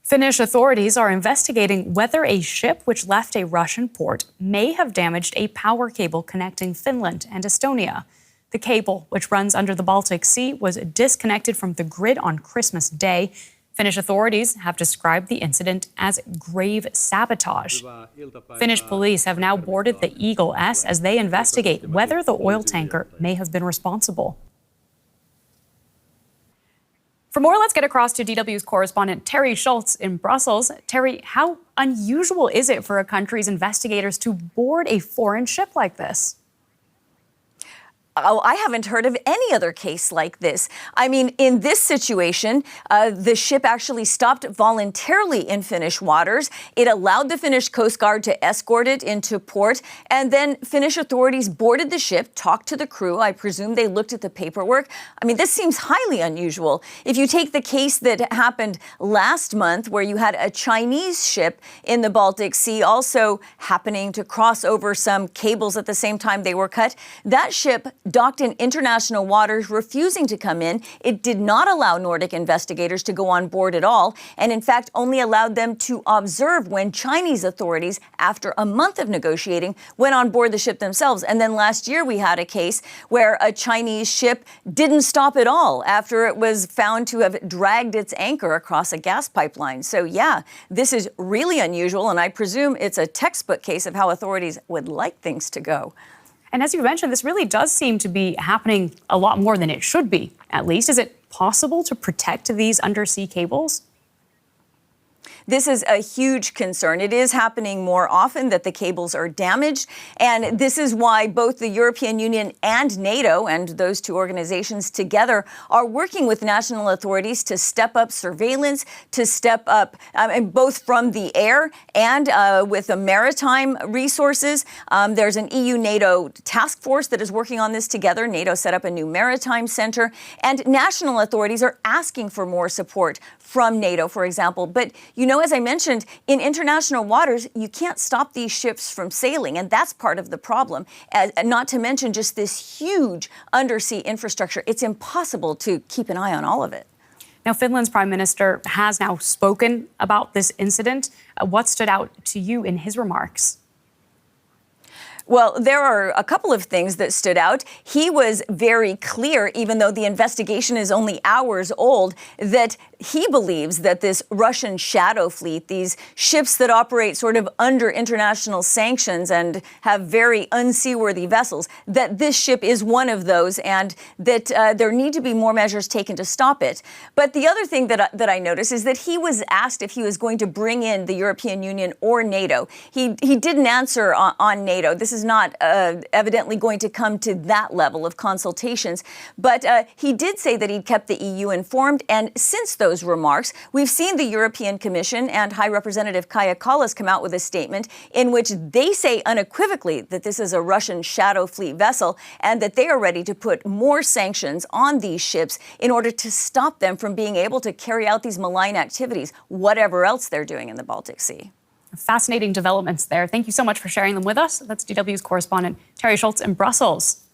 Finnish authorities are investigating whether a ship which left a Russian port may have damaged a power cable connecting Finland and Estonia. The cable, which runs under the Baltic Sea, was disconnected from the grid on Christmas Day. Finnish authorities have described the incident as grave sabotage. Finnish police have now boarded the Eagle S as they investigate whether the oil tanker may have been responsible. For more, let's get across to DW's correspondent Terry Schultz in Brussels. Terry, how unusual is it for a country's investigators to board a foreign ship like this? Oh, I haven't heard of any other case like this. I mean, in this situation, the ship actually stopped voluntarily in Finnish waters. It allowed the Finnish Coast Guard to escort it into port, and then Finnish authorities boarded the ship, talked to the crew. I presume they looked at the paperwork. I mean, this seems highly unusual. If you take the case that happened last month, where you had a Chinese ship in the Baltic Sea also happening to cross over some cables at the same time they were cut, that ship docked in international waters, refusing to come in. It did not allow Nordic investigators to go on board at all, and in fact only allowed them to observe when Chinese authorities, after a month of negotiating, went on board the ship themselves. And then last year we had a case where a Chinese ship didn't stop at all after it was found to have dragged its anchor across a gas pipeline. So yeah, this is really unusual, and I presume it's a textbook case of how authorities would like things to go. And as you mentioned, this really does seem to be happening a lot more than it should be, at least. Is it possible to protect these undersea cables? This is a huge concern. It is happening more often that the cables are damaged. And this is why both the European Union and NATO, and those two organizations together, are working with national authorities to step up surveillance, to step up both from the air and with the maritime resources. There's an EU-NATO task force that is working on this together. NATO set up a new maritime center, and national authorities are asking for more support from NATO, for example. But, you know, as I mentioned, in international waters, you can't stop these ships from sailing, and that's part of the problem. Not to mention just this huge undersea infrastructure. It's impossible to keep an eye on all of it. Now, Finland's prime minister has now spoken about this incident. What stood out to you in his remarks? Well, there are a couple of things that stood out. He was very clear, even though the investigation is only hours old, that he believes that this Russian shadow fleet, these ships that operate sort of under international sanctions and have very unseaworthy vessels, that this ship is one of those, and that there need to be more measures taken to stop it. But the other thing that I noticed is that he was asked if he was going to bring in the European Union or NATO. He didn't answer on NATO. This is not evidently going to come to that level of consultations. But he did say that he'd kept the EU informed. And since those remarks, we've seen the European Commission and High Representative Kaja Kallas come out with a statement in which they say unequivocally that this is a Russian shadow fleet vessel and that they are ready to put more sanctions on these ships in order to stop them from being able to carry out these malign activities, whatever else they're doing in the Baltic Sea. Fascinating developments there. Thank you so much for sharing them with us. That's DW's correspondent Terry Schultz in Brussels.